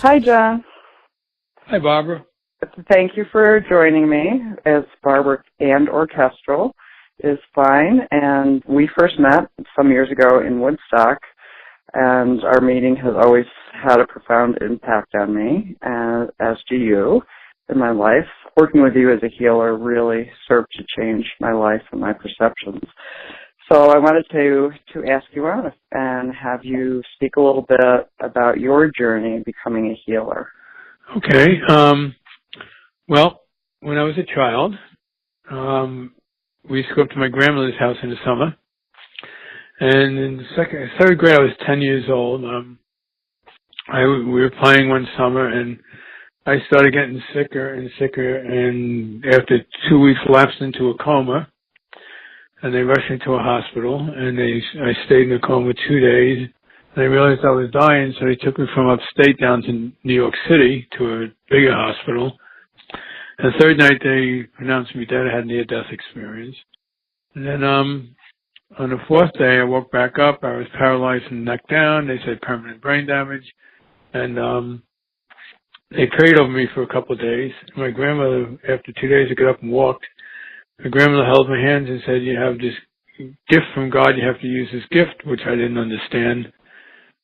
Hi, John. Hi, Barbara. Thank you for joining me, as Barbara and Kestrel is fine. And we first met some years ago in Woodstock, and our meeting has always had a profound impact on me, as do you, in my life. Working with you as a healer really served to change my life and my perceptions. So I wanted to ask you out and have you speak a little bit about your journey becoming a healer. Okay. Well, when I was a child, we used to go up to my grandmother's house in the summer. And in the third grade, I was 10 years old. We were playing one summer, and I started getting sicker and sicker. And after 2 weeks, lapsed into a coma. And they rushed me to a hospital, and I stayed in a coma 2 days. And I realized I was dying, so they took me from upstate down to New York City to a bigger hospital. And the third night, they pronounced me dead. I had a near-death experience. And then on the fourth day, I woke back up. I was paralyzed from the neck down. They said permanent brain damage. And they prayed over me for a couple of days. My grandmother, after 2 days, I got up and walked. My grandmother held my hands and said, "You have this gift from God. You have to use this gift," which I didn't understand.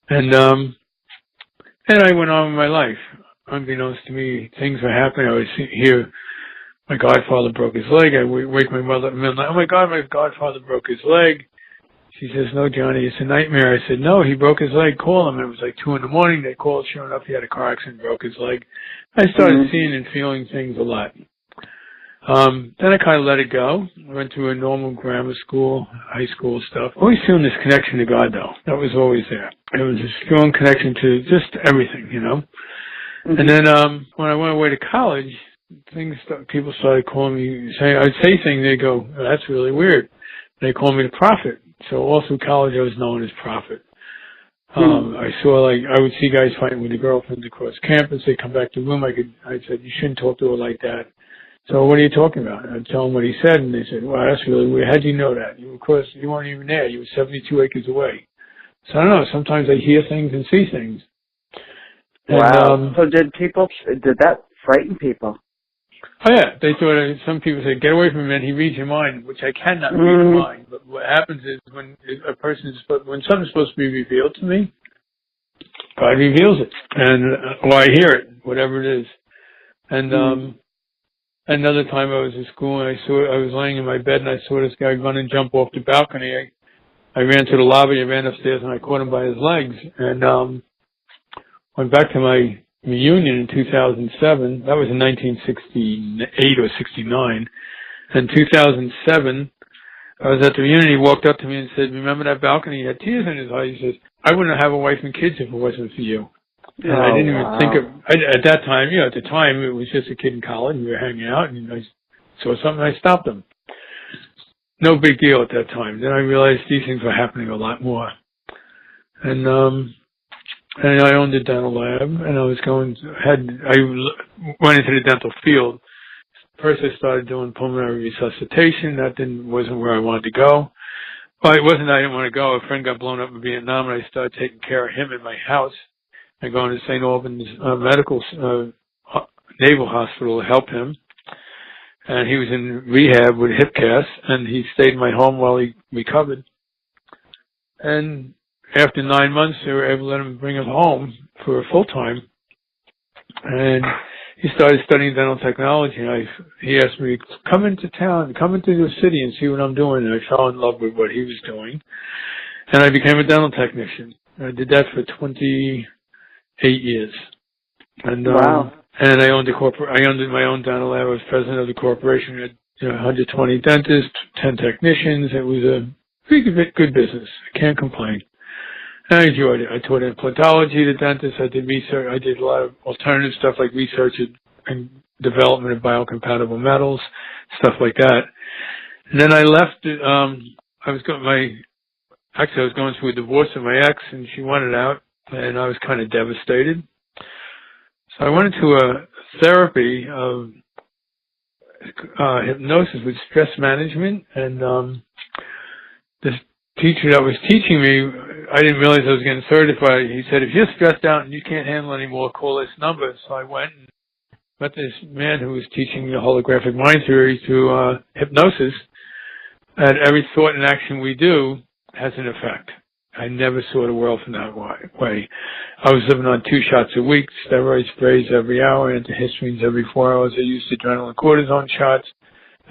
And I went on with my life. Unbeknownst to me, things were happening. I would hear my godfather broke his leg. I would wake my mother up in the middle of the night. "Oh my God, my godfather broke his leg." She says, "No, Johnny, it's a nightmare." I said, "No, he broke his leg. Call him." It was like 2 a.m. They called. Sure enough, he had a car accident, broke his leg. I started seeing and feeling things a lot. Then I kind of let it go. I went to a normal grammar school, high school stuff. Always feeling this connection to God, though. That was always there. It was a strong connection to just everything, you know. And then when I went away to college, people started calling me, I'd say things, they go, "That's really weird." They called me the prophet. So all through college, I was known as prophet. I saw, I would see guys fighting with the girlfriends across campus. They'd come back to the room. I said, "You shouldn't talk to her like that." "So what are you talking about?" I'd tell them what he said, and they said, "Wow, that's really weird. How'd you know that? Of course, you weren't even there. You were 72 acres away." So I don't know. Sometimes I hear things and see things. And, wow. So did that frighten people? Oh, yeah. They thought, some people say, "Get away from him, and he reads your mind," which I cannot read your mind. But what happens is when something's supposed to be revealed to me, God reveals it. Or I hear it, whatever it is. And, another time I was in school and I was laying in my bed and I saw this guy run and jump off the balcony. I ran to the lobby, I ran upstairs and I caught him by his legs and went back to my reunion in 2007. That was in 1968 or 69. In 2007, I was at the reunion. He walked up to me and said, "Remember that balcony?" He had tears in his eyes. He says, "I wouldn't have a wife and kids if it wasn't for you." And I didn't even think at that time, at the time, it was just a kid in college. We were hanging out, and I saw something, I stopped him. No big deal at that time. Then I realized these things were happening a lot more. And I owned a dental lab, and I went into the dental field. First, I started doing pulmonary resuscitation. That wasn't where I wanted to go. Well, it wasn't that I didn't want to go. A friend got blown up in Vietnam, and I started taking care of him in my house. I go into St. Albans Naval Hospital to help him. And he was in rehab with hip casts, and he stayed in my home while he recovered. And after 9 months, they were able to let him bring him home for full-time. And he started studying dental technology, and he asked me, "Come into town, come into the city and see what I'm doing." And I fell in love with what he was doing. And I became a dental technician. I did that for 28 years. And wow. And I owned my own dental lab. I was president of the corporation. We had 120 dentists, 10 technicians. It was a pretty good business. I can't complain. And I enjoyed it. I taught implantology to dentists. I did research. I did a lot of alternative stuff like research and development of biocompatible metals, stuff like that. And then I left. I was going through a divorce with my ex, and she wanted out, and I was kind of devastated. So I went into a therapy of hypnosis with stress management, and this teacher that was teaching me, I didn't realize I was getting certified. He said, if you're stressed out and you can't handle anymore, call this number. So I went and met this man who was teaching me the holographic mind theory through hypnosis. And every thought and action we do has an effect. I never saw the world from that way. I was living on 2 shots a week, steroid sprays every hour, antihistamines every 4 hours. I used adrenaline cortisone shots,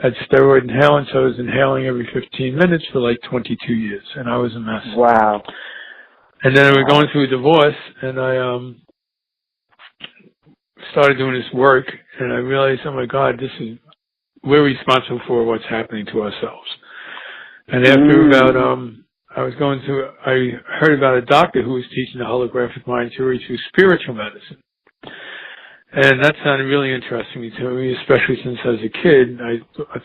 had steroid inhalants. So I was inhaling every 15 minutes for like 22 years, and I was a mess. Wow. And then we were going through a divorce, and I started doing this work, and I realized, oh my God, we're responsible for what's happening to ourselves. And after about, I heard about a doctor who was teaching the holographic mind theory through spiritual medicine. And that sounded really interesting to me, especially since as a kid, I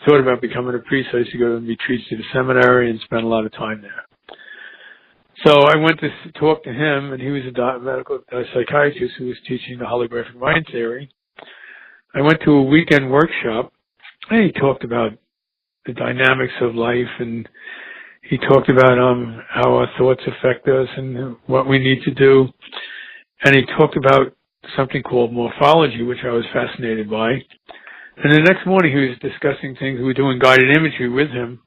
thought about becoming a priest. I used to go and retreats to the seminary and spend a lot of time there. So I went to talk to him, and he was a medical psychiatrist who was teaching the holographic mind theory. I went to a weekend workshop, and he talked about the dynamics of life, and he talked about how our thoughts affect us and what we need to do. And he talked about something called morphology, which I was fascinated by. And the next morning he was discussing things. We were doing guided imagery with him.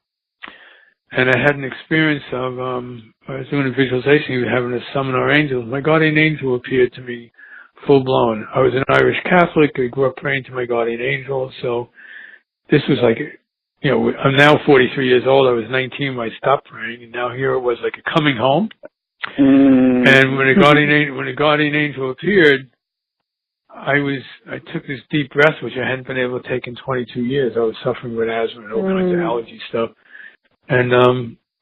And I had an experience of, I was doing a visualization. He was having us summon our angels. My guardian angel appeared to me full blown. I was an Irish Catholic. I grew up praying to my guardian angel. So this was like, you know, I'm now 43 years old. I was 19 when I stopped praying. And now here it was like a coming home. And when the guardian angel appeared, I took this deep breath, which I hadn't been able to take in 22 years. I was suffering with asthma and all kinds of allergy stuff. And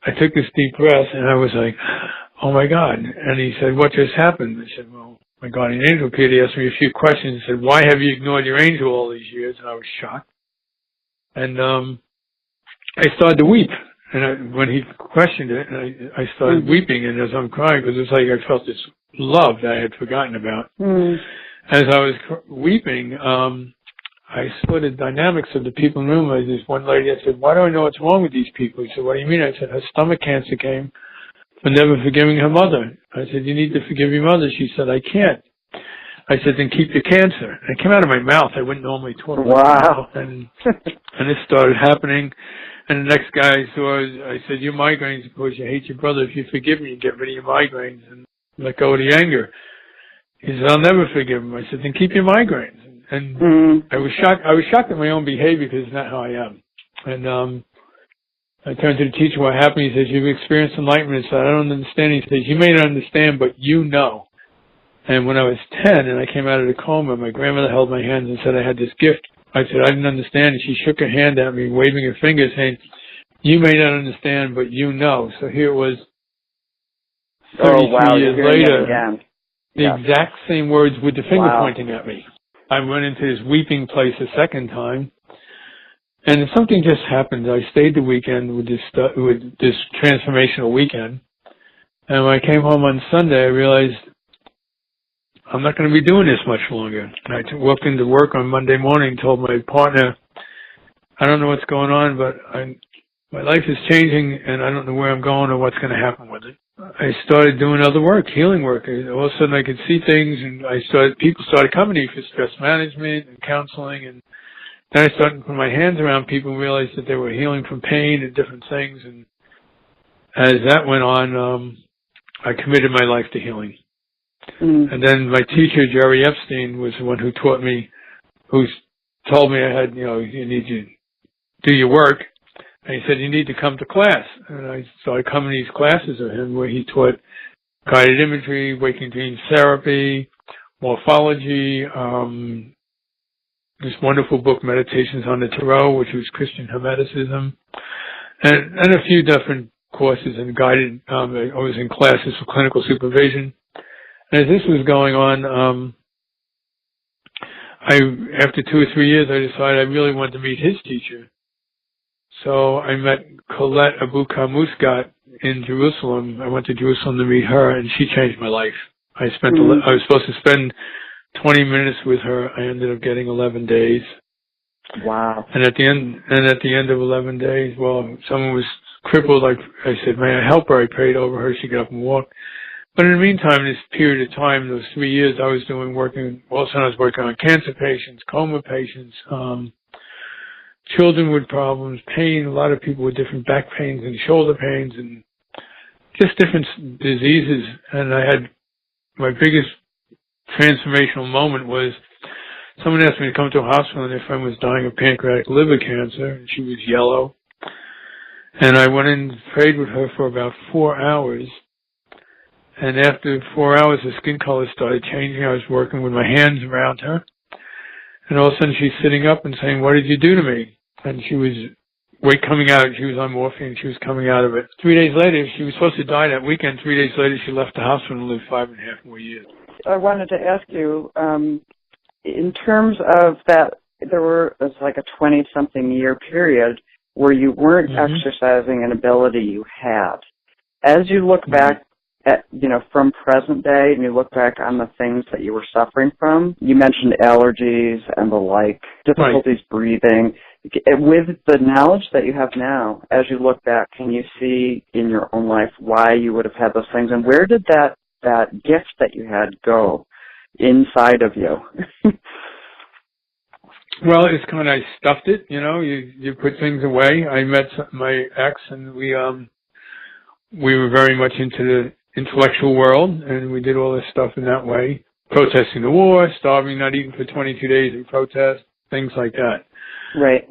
I took this deep breath, and I was like, oh, my God. And he said, what just happened? I said, well, my guardian angel appeared. He asked me a few questions. He said, why have you ignored your angel all these years? And I was shocked. And I started to weep. And when he questioned it, I started weeping, and as I'm crying, because it's like I felt this love that I had forgotten about. As I was weeping, I saw the dynamics of the people in the room. There was this one lady that said, why do I know what's wrong with these people? He said, what do you mean? I said, her stomach cancer came for never forgiving her mother. I said, you need to forgive your mother. She said, I can't. I said, then keep your cancer. And it came out of my mouth. I wouldn't normally talk about wow. And this started happening. And the next guy I saw, I said, your migraines, of course, you hate your brother. If you forgive me, you get rid of your migraines and let go of the anger. He said, I'll never forgive him. I said, then keep your migraines. And I was shocked at my own behavior because it's not how I am. And I turned to the teacher, what happened? He says, you've experienced enlightenment. I said, I don't understand. He says, you may not understand, but you know. And when I was 10 and I came out of the coma, my grandmother held my hands and said I had this gift. I said, I didn't understand. And she shook her hand at me, waving her finger, saying, you may not understand, but you know. So here it was 33 years later. The exact same words with the finger pointing at me. I went into this weeping place a second time, and something just happened. I stayed the weekend with this transformational weekend, and when I came home on Sunday, I realized I'm not going to be doing this much longer. And I walked into work on Monday morning, told my partner, I don't know what's going on, but my life is changing, and I don't know where I'm going or what's going to happen with it. I started doing other work, healing work. All of a sudden I could see things, and people started coming to me for stress management and counseling, and then I started putting my hands around people and realized that they were healing from pain and different things. And as that went on, I committed my life to healing. And then my teacher, Jerry Epstein, was the one who taught me, who told me I had, you need to do your work. And he said, you need to come to class. And I started coming to these classes of him where he taught guided imagery, waking dream therapy, morphology, this wonderful book, Meditations on the Tarot, which was Christian Hermeticism, and a few different courses and guided. I was in classes for clinical supervision. And as this was going on, after 2 or 3 years, I decided I really wanted to meet his teacher. So I met Colette Abu-Muscat in Jerusalem. I went to Jerusalem to meet her, and she changed my life. I was supposed to spend 20 minutes with her. I ended up getting 11 days. Wow. And at the end of 11 days, well, someone was crippled. I said, may I help her? I prayed over her. She got up and walked. But in the meantime, this period of time, those 3 years, I was working on cancer patients, coma patients, children with problems, pain, a lot of people with different back pains and shoulder pains and just different diseases. And my biggest transformational moment was someone asked me to come to a hospital and their friend was dying of pancreatic liver cancer and she was yellow. And I went in and prayed with her for about 4 hours. And after 4 hours, the skin color started changing. I was working with my hands around her. And all of a sudden she's sitting up and saying, what did you do to me? And she was coming out. She was on morphine. She was coming out of it. 3 days later, she was supposed to die that weekend. 3 days later, she left the hospital and lived 5.5 more years. I wanted to ask you, in terms of that, it's like a 20-something year period where you weren't exercising an ability you had. As you look back at, from present day, and you look back on the things that you were suffering from, you mentioned allergies and the like, difficulties breathing. With the knowledge that you have now, as you look back, can you see in your own life why you would have had those things, and where did that gift that you had go inside of you? Well, it's kind of, I stuffed it, you put things away. I met my ex and we were very much into the intellectual world and we did all this stuff in that way, protesting the war, starving, not eating for 22 days in protest, things like that. Right.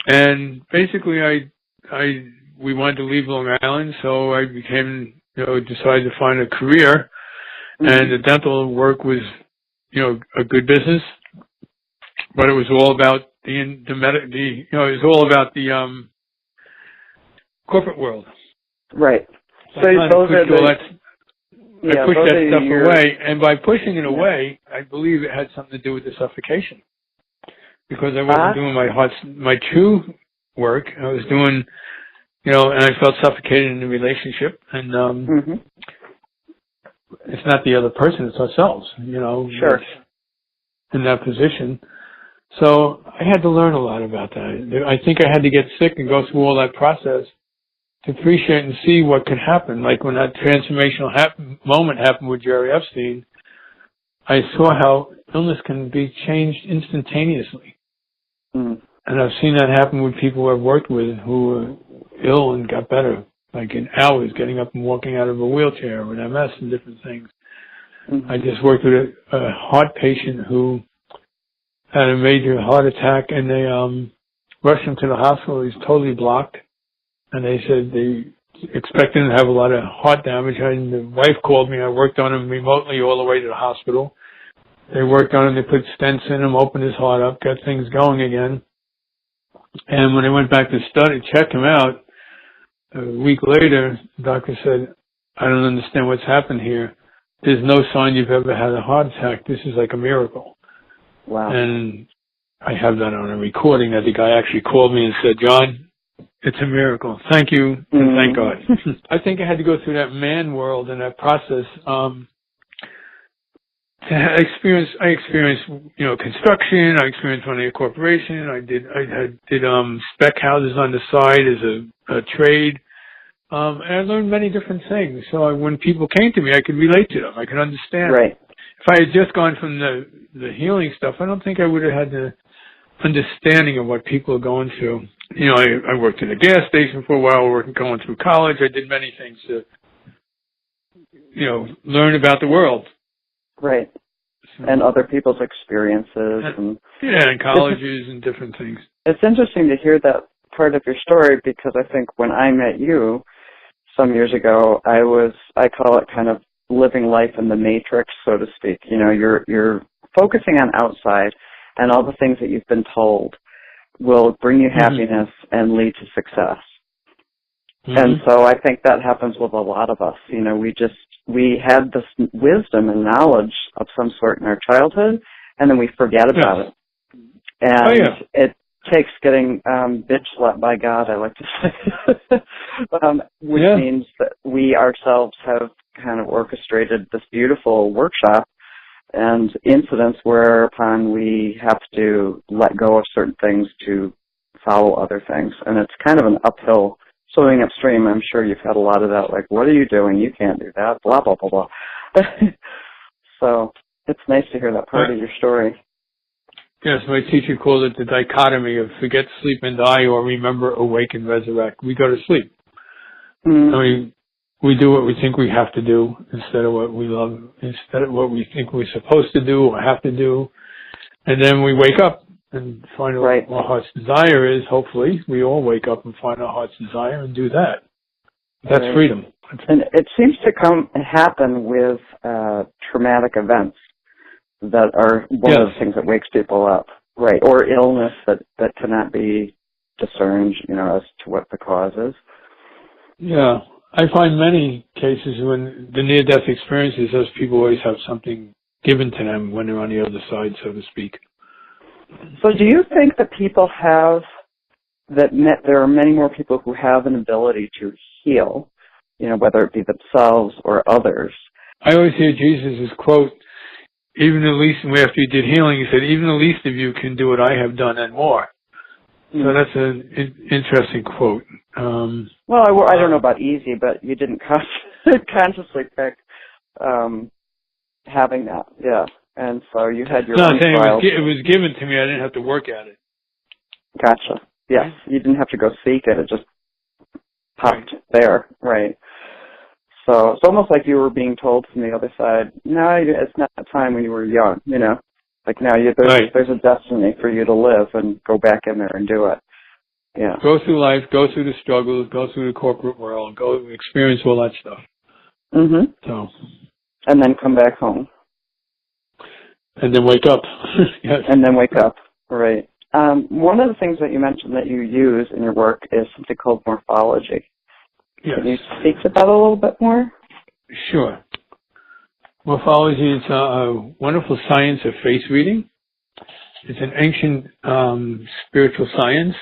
And basically we wanted to leave Long Island, so I became, decided to find a career and the dental work was, a good business. But it was all about it was all about the corporate world. Right. So those are I pushed that stuff away, and by pushing it away, I believe it had something to do with the suffocation, because I wasn't doing my true work. I was doing, and I felt suffocated in the relationship, and it's not the other person; it's ourselves. Sure. In that position. So I had to learn a lot about that. I think I had to get sick and go through all that process to appreciate and see what could happen. Like when that transformational moment happened with Jerry Epstein, I saw how illness can be changed instantaneously. And I've seen that happen with people I've worked with who were ill and got better, like in hours, getting up and walking out of a wheelchair with MS and different things. I just worked with a heart patient who had a major heart attack, and they rushed him to the hospital. He's totally blocked, and they said they expected him to have a lot of heart damage. And the wife called me. I worked on him remotely all the way to the hospital. They worked on him. They put stents in him, opened his heart up, got things going again. And when they went back to check him out, a week later, the doctor said, I don't understand what's happened here. There's no sign you've ever had a heart attack. This is like a miracle. Wow. And I have that on a recording that the guy actually called me and said, John, it's a miracle. Thank you, and thank God. I think I had to go through that man world and that process. I experienced, construction. I experienced running a corporation. I did spec houses on the side as a trade. And I learned many different things. So when people came to me, I could relate to them. I could understand. Right. If I had just gone from the healing stuff, I don't think I would have had the understanding of what people are going through. I worked in a gas station for a while, going through college. I did many things to, learn about the world. Right. So, and other people's experiences. And colleges and different things. It's interesting to hear that part of your story, because I think when I met you some years ago, I call it kind of living life in the matrix, so to speak. You're focusing on outside, and all the things that you've been told will bring you happiness and lead to success. And so I think that happens with a lot of us. We had this wisdom and knowledge of some sort in our childhood, and then we forget about it. And it takes getting bitch slapped by God, I like to say, which means that we ourselves have kind of orchestrated this beautiful workshop and incidents whereupon we have to let go of certain things to follow other things. And it's kind of an uphill swimming upstream, I'm sure you've had a lot of that, like, what are you doing? You can't do that, blah, blah, blah, blah. So it's nice to hear that part of your story. Yes, my teacher called it the dichotomy of forget, sleep, and die, or remember, awake, and resurrect. We go to sleep. Mm-hmm. I mean, we do what we think we have to do instead of what we love, instead of what we think we're supposed to do or have to do. And then we wake up and find out what our heart's desire is. Hopefully, we all wake up and find our heart's desire and do that. That's freedom. And it seems to happen with traumatic events that are one of the things that wakes people up, right? Or illness that cannot be discerned, as to what the cause is. Yeah, I find many cases when the near-death experiences, those people always have something given to them when they're on the other side, so to speak. So do you think that there are many more people who have an ability to heal, whether it be themselves or others? I always hear Jesus' quote, even the least, after he did healing, he said, even the least of you can do what I have done and more. So that's an interesting quote. Well, I don't know about easy, but you didn't consciously pick having that, yeah. And so you had your own trials. It was given to me. I didn't have to work at it. Gotcha. Yes, you didn't have to go seek it. It just popped there, right? So it's almost like you were being told from the other side, no, it's not the time when you were young, Like now there's a destiny for you to live and go back in there and do it. Yeah. Go through life, go through the struggles, go through the corporate world, go experience all that stuff. Mm-hmm. So. And then come back home. And then wake up. Yes. And then wake up, right. One of the things that you mentioned that you use in your work is something called morphology. Yes. Can you speak to that a little bit more? Sure. Morphology is a wonderful science of face reading. It's an ancient spiritual science.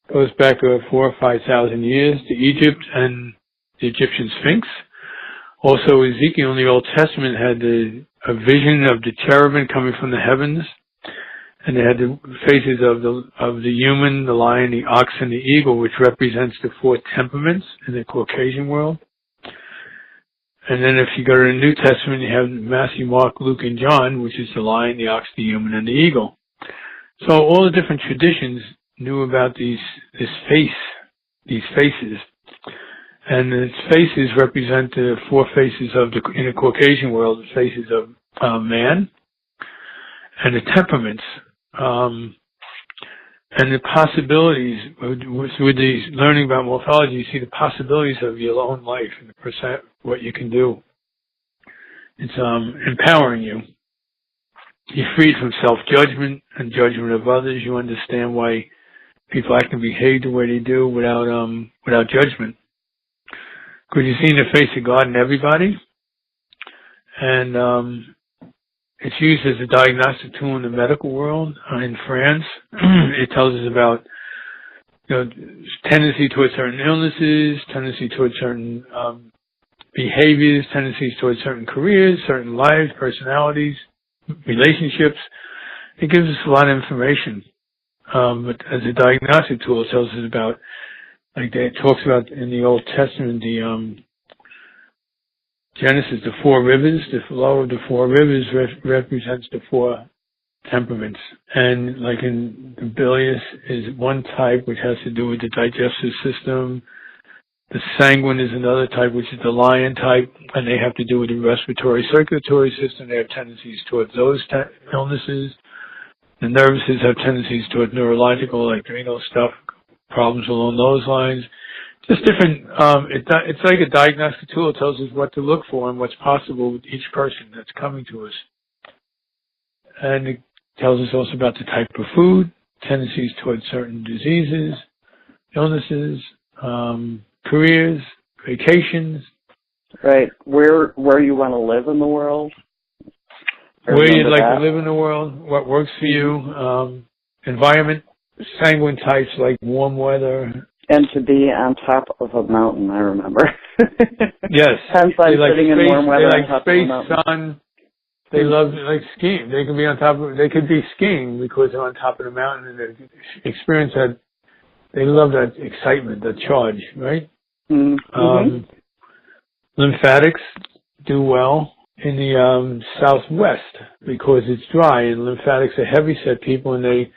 It goes back 4,000 or 5,000 years to Egypt and the Egyptian Sphinx. Also, Ezekiel in the Old Testament had a vision of the cherubim coming from the heavens, and they had the faces of the human, the lion, the ox, and the eagle, which represents the four temperaments in the Caucasian world. And then if you go to the New Testament, you have Matthew, Mark, Luke, and John, which is the lion, the ox, the human, and the eagle. So all the different traditions knew about these faces. And its faces represent the four faces in the Caucasian world, the faces of man, and the temperaments, and the possibilities. With these learning about morphology, you see the possibilities of your own life and what you can do. It's empowering you. You're freed from self-judgment and judgment of others. You understand why people act and behave the way they do without judgment. Because you're seeing the face of God in everybody. And it's used as a diagnostic tool in the medical world. In France, it tells us about tendency towards certain illnesses, tendency towards certain behaviors, tendencies towards certain careers, certain lives, personalities, relationships. It gives us a lot of information. But as a diagnostic tool, it tells us about, like it talks about in the Old Testament, the Genesis, the four rivers, the flow of the four rivers represents the four temperaments. And like in the bilious is one type which has to do with the digestive system. The sanguine is another type, which is the lion type, and they have to do with the respiratory circulatory system. They have tendencies towards those illnesses. The nervouses have tendencies towards neurological, like adrenal stuff, problems along those lines. Just different, it's like a diagnostic tool. It tells us what to look for and what's possible with each person that's coming to us. And it tells us also about the type of food, tendencies towards certain diseases, illnesses, careers, vacations. Right. Where you want to live in the world. Where you'd like to live in the world, what works for you, environment, sanguine types like warm weather. And to be on top of a mountain, I remember. Yes. Hence I'm sitting in warm weather on top space, of a mountain. sun. They love skiing. They can be they could be skiing because they're on top of the mountain and they experience that They love that excitement, that charge, right? Mm-hmm. Lymphatics do well in the southwest because it's dry, and lymphatics are heavy-set people, and they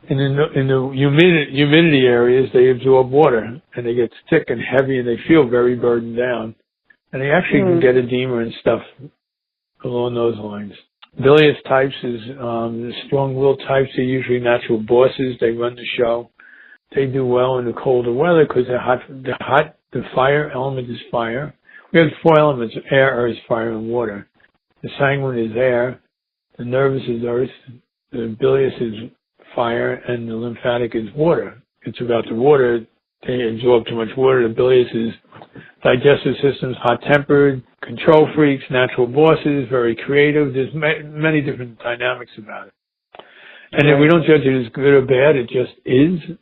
in the humidity areas they absorb water, and they get thick and heavy, and they feel very burdened down, and they actually can get edema and stuff along those lines. Bilious types is the strong-willed types are usually natural bosses. They run the show. They do well in the colder weather because the fire element is fire. We have 4 elements: air, earth, fire, and water. The sanguine is air. The nervous is earth. The bilious is fire, and the lymphatic is water. It's about the water. They absorb too much water. The bilious is digestive systems, hot-tempered, control freaks, natural bosses, very creative. There's many different dynamics about it. And if we don't judge it as good or bad, it just is.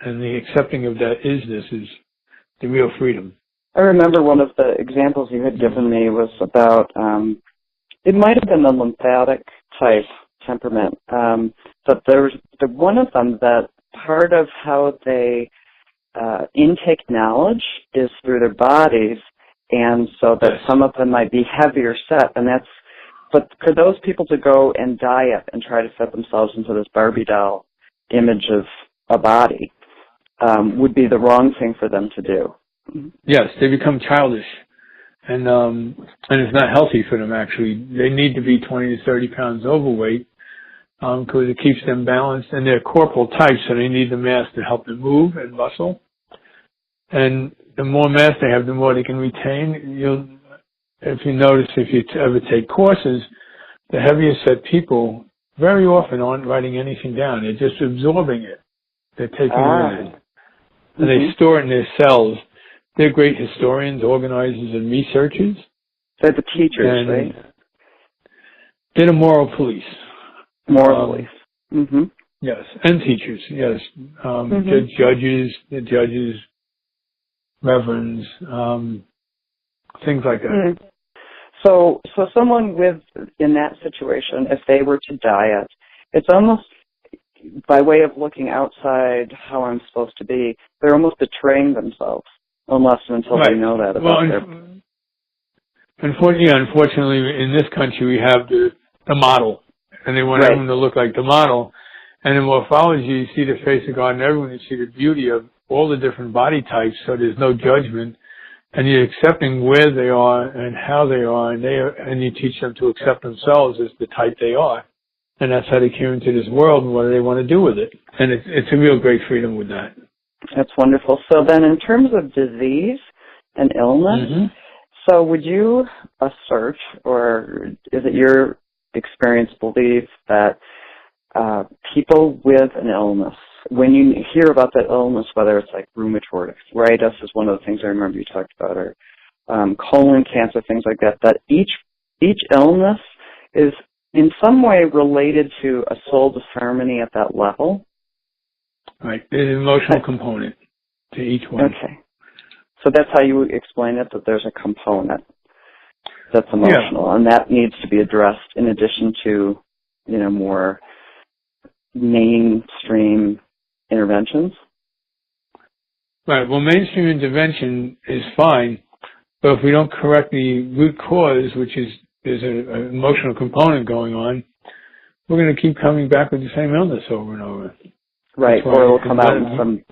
And the accepting of that isness is the real freedom. I remember one of the examples you had given me was about, it might have been the lymphatic type temperament, but there was one of them that part of how they intake knowledge is through their bodies, and so that some of them might be heavier set, but for those people to go and diet and try to fit themselves into this Barbie doll image of a body would be the wrong thing for them to do. Yes, they become childish, and it's not healthy for them, actually. They need to be 20 to 30 pounds overweight because it keeps them balanced, and they're corporal types, so they need the mass to help them move and muscle. And the more mass they have, the more they can retain. If you notice, if you ever take courses, the heavier set people very often aren't writing anything down. They're just absorbing it. They're taking it in. And they store it in their cells. They're great historians, organizers, and researchers. They're the teachers, right? They're the moral police. Moral police. Mm-hmm. Yes, and teachers, yes. The judges, reverends, things like that. Mm-hmm. So someone in that situation, if they were to diet, it's almost by way of looking outside how I'm supposed to be, they're almost betraying themselves. Unless and until they know that about Unfortunately, in this country, we have the model, and they want everyone to look like the model. And in morphology, you see the face of God in everyone. You see the beauty of all the different body types, so there's no judgment. And you're accepting where they are and how they are, and you teach them to accept themselves as the type they are. And that's how they came into this world, and what do they want to do with it. And it's a real great freedom with that. That's wonderful. So then in terms of disease and illness, so would you assert, or is it your experience, belief that people with an illness, when you hear about that illness, whether it's like rheumatoid arthritis is one of the things I remember you talked about, or colon cancer, things like that, that each illness is in some way related to a soul disharmony at that level? Right. There's an emotional component to each one. Okay. So that's how you explain it, that there's a component that's emotional, and that needs to be addressed in addition to, more mainstream interventions? Right. Well, mainstream intervention is fine, but if we don't correct the root cause, which is there's an emotional component going on, we're going to keep coming back with the same illness over and over. Right, or it'll come out in some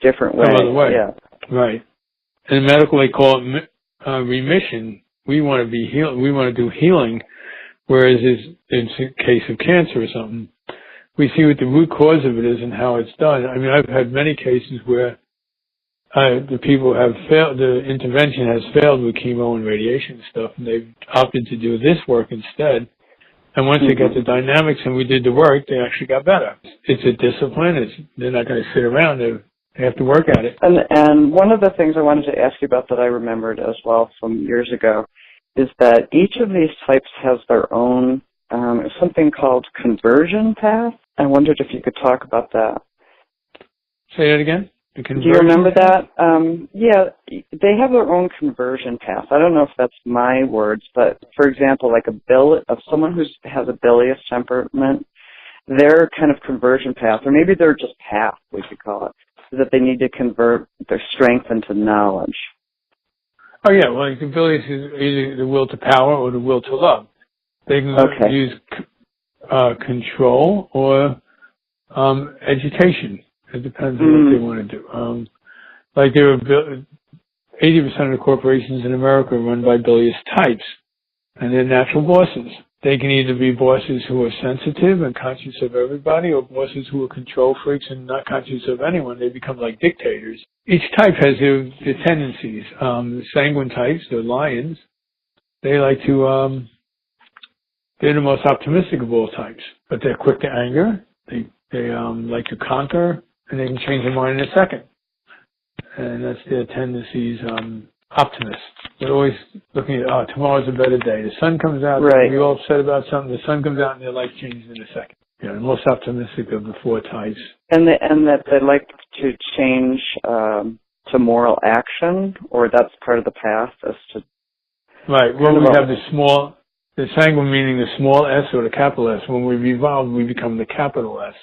different way. Some other way. Yeah. Right. In medical, they call it remission. We want to be healed. We want to do healing, whereas in a case of cancer or something, we see what the root cause of it is and how it's done. I mean, I've had many cases where the people have failed, the intervention has failed with chemo and radiation stuff, and they've opted to do this work instead. And once they got the dynamics and we did the work, they actually got better. It's a discipline. They're not going to sit around. They have to work at it. And one of the things I wanted to ask you about that I remembered as well from years ago is that each of these types has their own something called conversion path. I wondered if you could talk about that. Say that again? Do you remember that? Yeah, they have their own conversion path. I don't know if that's my words, but for example, like someone who has a bilious temperament, their kind of conversion path, or maybe they're just path, we could call it, is that they need to convert their strength into knowledge. Oh, yeah. Well, the ability to either the will to power or the will to love. They can use control or education. It depends on what they want to do. Like there are 80% of the corporations in America are run by bilious types, and they're natural bosses. They can either be bosses who are sensitive and conscious of everybody, or bosses who are control freaks and not conscious of anyone. They become like dictators. Each type has their tendencies. The sanguine types, the lions, they like to, they're the most optimistic of all types, but they're quick to anger. They like to conquer, and they can change their mind in a second. And that's their tendencies. Optimists. They're always looking at, tomorrow's a better day. The sun comes out, we're all upset about something, the sun comes out and their life changes in a second. The most optimistic of the four types. And that they like to change to moral action, or that's part of the path as to... Right. Well, we have the sanguine meaning the small s or the capital S. When we evolve, we become the capital S.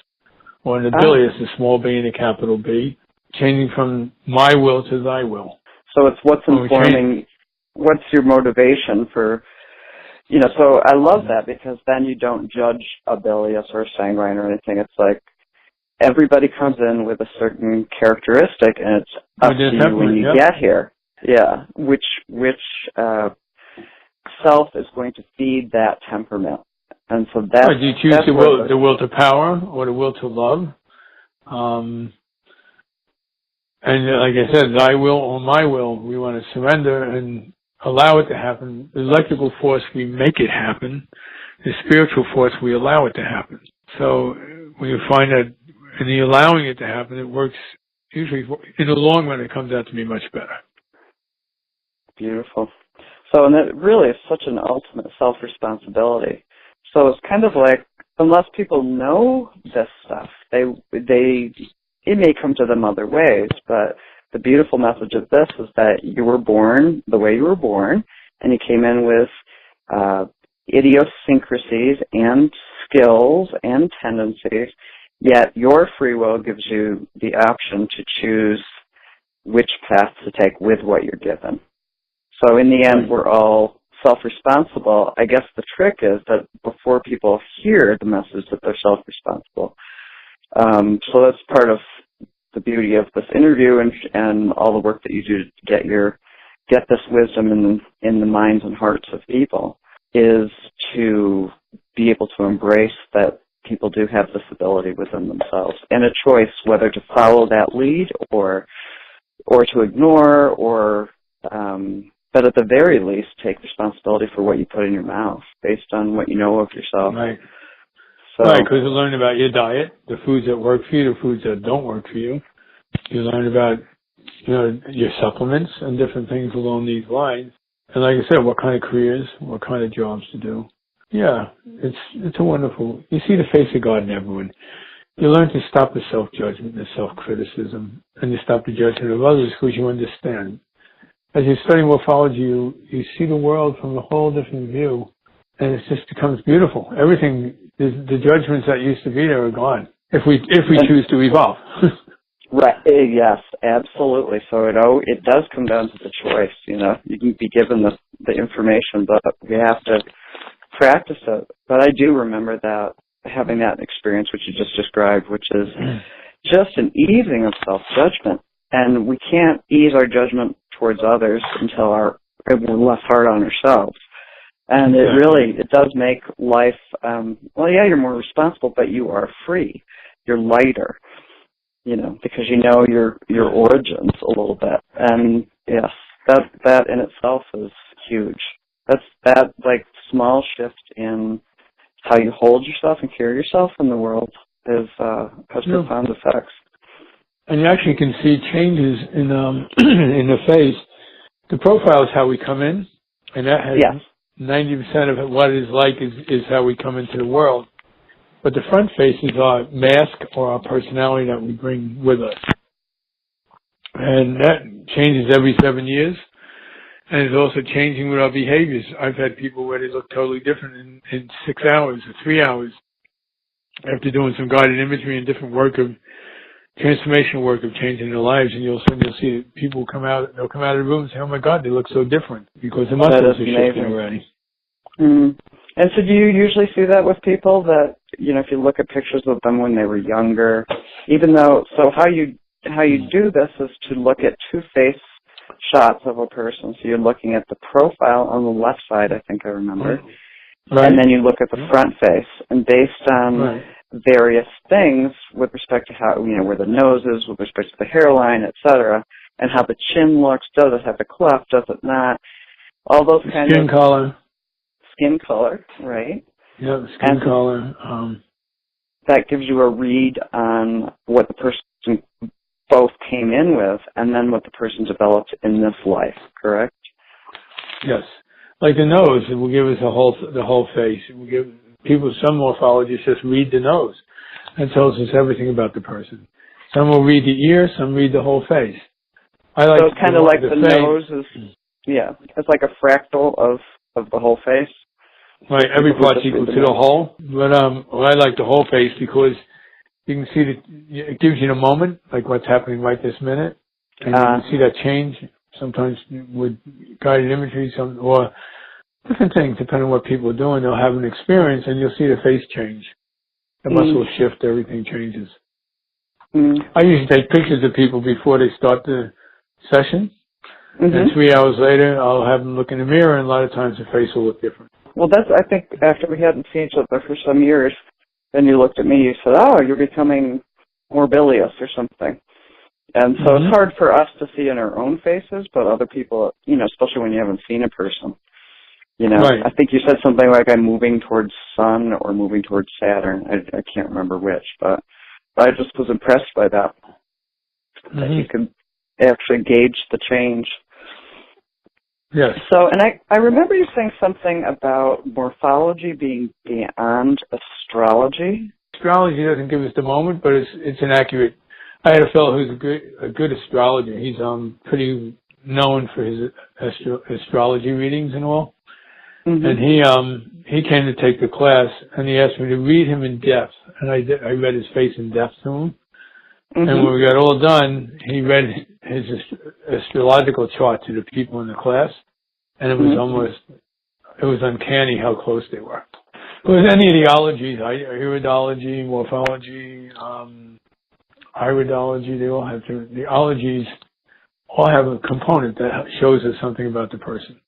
Or in the bilious, the small b and the capital B, changing from my will to thy will. So it's what's informing, what's your motivation for, so I love that, because then you don't judge a bilious or a sanguine or anything. It's like everybody comes in with a certain characteristic, and it's up to you when you get here. Yeah, which self is going to feed that temperament. And so that's... do you choose the will to power or the will to love? And like I said, thy will or my will, we want to surrender and allow it to happen. The electrical force, we make it happen. The spiritual force, we allow it to happen. So we find that in the allowing it to happen, it works usually, in the long run, it comes out to be much better. Beautiful. So, and it really is such an ultimate self-responsibility. So it's kind of like, unless people know this stuff, it may come to them other ways, but the beautiful message of this is that you were born the way you were born, and you came in with idiosyncrasies and skills and tendencies, yet your free will gives you the option to choose which path to take with what you're given. So in the end, we're all self-responsible. I guess the trick is that before people hear the message that they're self-responsible. So that's part of the beauty of this interview and all the work that you do to get this wisdom in the minds and hearts of people, is to be able to embrace that people do have this ability within themselves, and a choice whether to follow that lead or to ignore, or but at the very least take responsibility for what you put in your mouth based on what you know of yourself. Right. Right, because you learn about your diet, the foods that work for you, the foods that don't work for you. You learn about, your supplements and different things along these lines. And like I said, what kind of careers, what kind of jobs to do. Yeah, it's a wonderful, you see the face of God in everyone. You learn to stop the self-judgment, the self-criticism, and you stop the judgment of others because you understand. As you study morphology, you see the world from a whole different view, and it just becomes beautiful. Everything, the judgments that used to be there are gone if we choose to evolve. Right. Yes, absolutely. So it does come down to the choice. You can be given the information, but we have to practice it. But I do remember that, having that experience which you just described, which is just an easing of self-judgment. And we can't ease our judgment towards others until we're less hard on ourselves. And it does make life, you're more responsible, but you are free. You're lighter, because you know your origins a little bit. And yes, that in itself is huge. That small shift in how you hold yourself and carry yourself in the world has profound effects. And you actually can see changes in the face. The profile is how we come in, and that has 90% of what it is like is how we come into the world. But the front face is our mask or our personality that we bring with us. And that changes every 7 years. And it's also changing with our behaviors. I've had people where they look totally different in 6 hours or 3 hours. after doing some guided imagery and different work of transformational work of changing their lives, and you'll see people they'll come out of the room and say, oh my God, they look so different because the muscles are shifting already. Mm. And so do you usually see that with people that, if you look at pictures of them when they were younger, so how you do this is to look at two face shots of a person. So you're looking at the profile on the left side, I think I remember, right. And then you look at the front face, and based on various things with respect to how, where the nose is, with respect to the hairline, et cetera, and how the chin looks, does it have a cleft, does it not, all those kinds of... Skin color, right? Yeah, skin color. That gives you a read on what the person both came in with and then what the person developed in this life, correct? Yes. Like the nose, it will give us the whole face. It will give people, some morphologists just read the nose. That tells us everything about the person. Some will read the ear, some read the whole face. So it's kind of like the nose is, it's like a fractal of the whole face. Right, every part's equal to the whole. But I like the whole face because you can see it gives you the moment, like what's happening right this minute. And you can see that change sometimes with guided imagery, or different things, depending on what people are doing. They'll have an experience and you'll see the face change. The muscles shift, everything changes. I usually take pictures of people before they start the session. And 3 hours later, I'll have them look in the mirror, and a lot of times the face will look different. Well, I think, after we hadn't seen each other for some years, then you looked at me, you said, oh, you're becoming more bilious or something. And so it's hard for us to see in our own faces, but other people, especially when you haven't seen a person, I think you said something like, I'm moving towards Sun or moving towards Saturn. I can't remember which, but I just was impressed by that you could actually gauge the change. Yes. So, and I remember you saying something about morphology being beyond astrology. Astrology doesn't give us the moment, but it's an accurate. I had a fellow who's a good astrologer. He's pretty known for his astrology readings and all. And he came to take the class, and he asked me to read him in depth, and I read his face in depth to him. And when we got all done, he read his astrological chart to the people in the class, and it was it was uncanny how close they were. With any of the ologies, iridology, morphology, iridology, the ologies all have a component that shows us something about the person.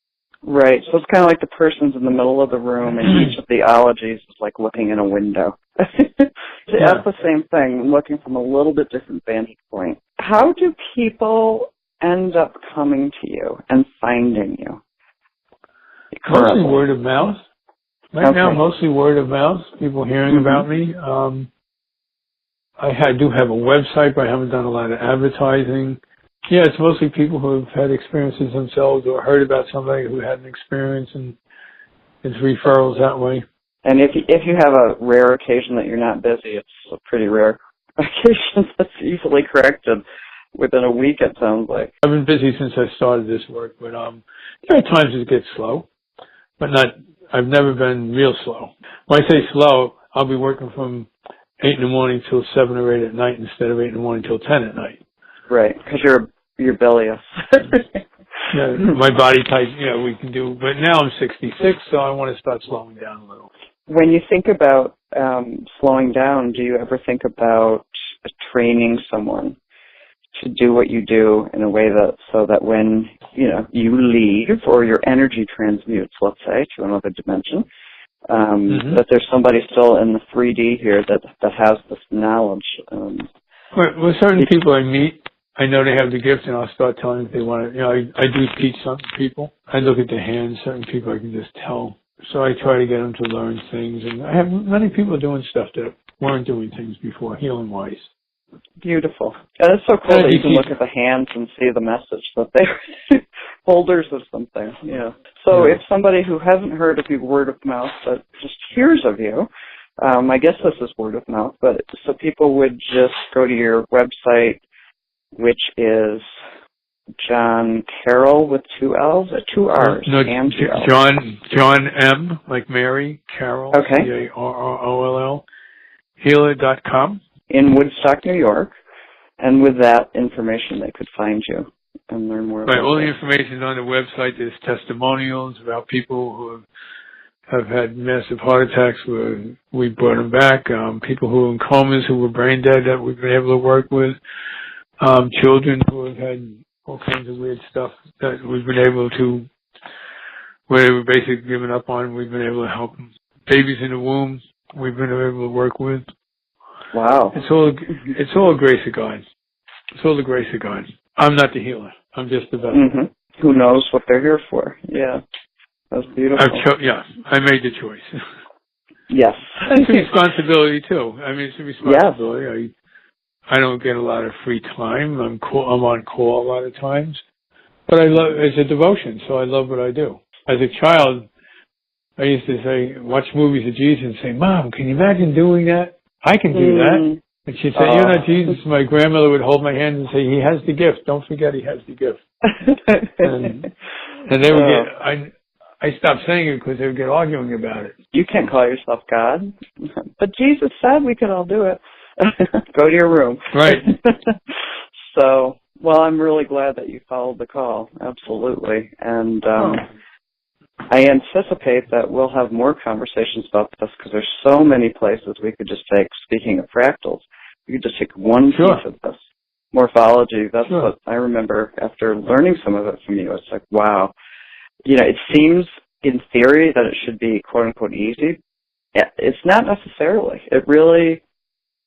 Right, so it's kind of like the person's in the middle of the room, and each of the ologies is like looking in a window. That's the same thing, looking from a little bit different vantage point. How do people end up coming to you and finding you? Mostly word of mouth. Right now, mostly word of mouth, people hearing about me. I do have a website, but I haven't done a lot of advertising. Yeah, it's mostly people who have had experiences themselves or heard about somebody who had an experience, and it's referrals that way. And if you have a rare occasion that you're not busy, it's a pretty rare occasion that's easily corrected within a week, it sounds like. I've been busy since I started this work, but there are times it gets slow, but I've never been real slow. When I say slow, I'll be working from 8 in the morning till 7 or 8 at night instead of 8 in the morning till 10 at night. Right, because you're bilious. Yeah, my body type, we can do, but now I'm 66, so I want to start slowing down a little. When you think about slowing down, do you ever think about training someone to do what you do in a way so that when, you leave or your energy transmutes, let's say, to another dimension, that there's somebody still in the 3D here that has this knowledge? Well, certain people I meet, I know they have the gift, and I'll start telling them if they want to. I do teach some people. I look at the hands. Certain people I can just tell. So I try to get them to learn things. And I have many people doing stuff that weren't doing things before, healing-wise. Beautiful. And it's so cool that you can look at the hands and see the message that they're holders of something. Yeah. So if somebody who hasn't heard of you word of mouth, but just hears of you, I guess this is word of mouth, but so people would just go to your website, which is John Carroll with 2 L's, 2 R's, and 2 L's. John M, like Mary, Carroll, C-A-R-R-O-L-L. healer.com. In Woodstock, New York. And with that information, they could find you and learn more about Right, all the it. information is on the website. There's testimonials about people who have had massive heart attacks where we brought them back, people who were in comas, who were brain dead that we've been able to work with, children who have had all kinds of weird stuff that we've been able to, where they were basically given up on, we've been able to help them. Babies in the womb, we've been able to work with. Wow. It's all grace of God. It's all the grace of God. I'm not the healer. I'm just the vessel. Mm-hmm. Who knows what they're here for? Yeah. That's beautiful. I made the choice. Yes. It's a responsibility too. I mean, it's a responsibility. Yes. I don't get a lot of free time. I'm on call a lot of times, but it's a devotion, so I love what I do. As a child, I used to say, watch movies of Jesus and say, Mom, can you imagine doing that? I can do that. And she'd say, you're not Jesus. My grandmother would hold my hand and say, he has the gift. Don't forget he has the gift. and they would get, I stopped saying it because they would get arguing about it. You can't call yourself God. But Jesus said we could all do it. Go to your room. Right. So, well, I'm really glad that you followed the call. Absolutely. And I anticipate that we'll have more conversations about this because there's so many places we could just take. Speaking of fractals, we could just take one piece of this. Morphology, that's what I remember after learning some of it from you. It's like, wow. You know, it seems in theory that it should be quote-unquote easy. It's not necessarily. It really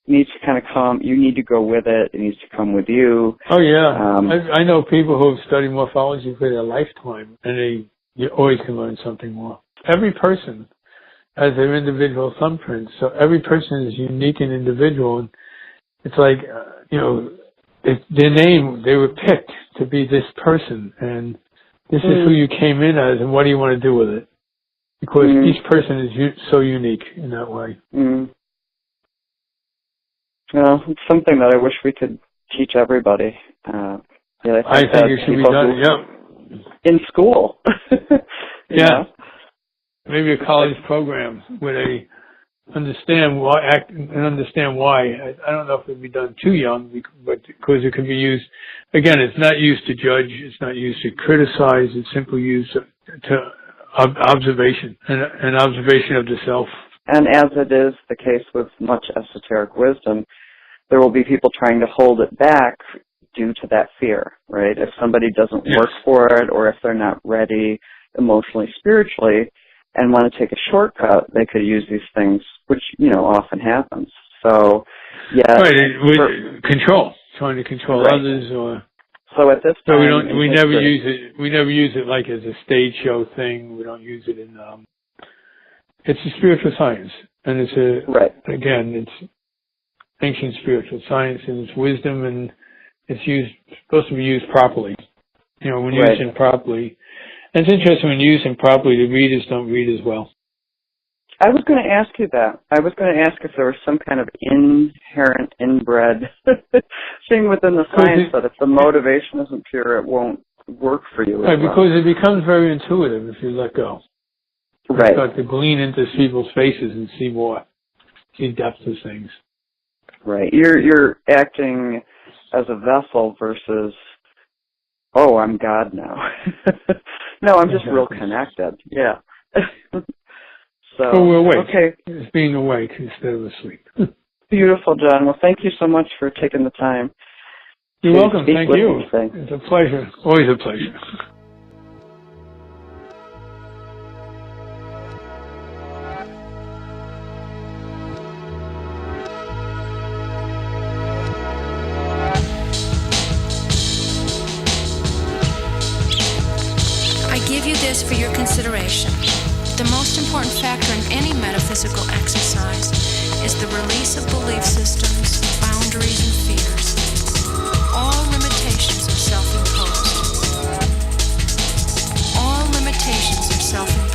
needs to kind of come. You need to go with it. It needs to come with you. Oh, yeah. I know people who have studied morphology for their lifetime, and you always can learn something more. Every person has their individual thumbprint, so every person is unique and individual. And it's like, their name, they were picked to be this person, and this is who you came in as, and what do you want to do with it? Because each person is so unique in that way. Well, it's something that I wish we could teach everybody. I think it should be done, in school. Yeah. Maybe a college program where they understand why. I don't know if it would be done too young, but because it can be used, again, it's not used to judge, it's not used to criticize, it's simply used to observation, and observation of the self. And as it is the case with much esoteric wisdom, there will be people trying to hold it back due to that fear, right? If somebody doesn't work for it, or if they're not ready emotionally, spiritually, and want to take a shortcut, they could use these things, which, often happens. So, right, trying to control others, or. So at this time, we never use it like as a stage show thing. We don't use it in. It's a spiritual science, and it's ancient spiritual science, and it's wisdom, and it's supposed to be used properly. When used improperly. And it's interesting, when used improperly, the readers don't read as well. I was going to ask you that. I was going to ask if there was some kind of inherent, inbred thing within the science that if the motivation isn't pure, it won't work for you. Right, because it becomes very intuitive if you let go. Right. You start to glean into people's faces and see depth of things. Right. You're acting as a vessel versus, oh, I'm God now. No, I'm just real connected. Yeah. So, we're awake. Okay. It's being awake instead of asleep. Beautiful, John. Well, thank you so much for taking the time. You're welcome. Thank you. It's a pleasure. Always a pleasure. I give you this for your consideration. The most important factor in any metaphysical exercise is the release of belief systems, boundaries, and fears. All limitations are self-imposed. All limitations are self-imposed.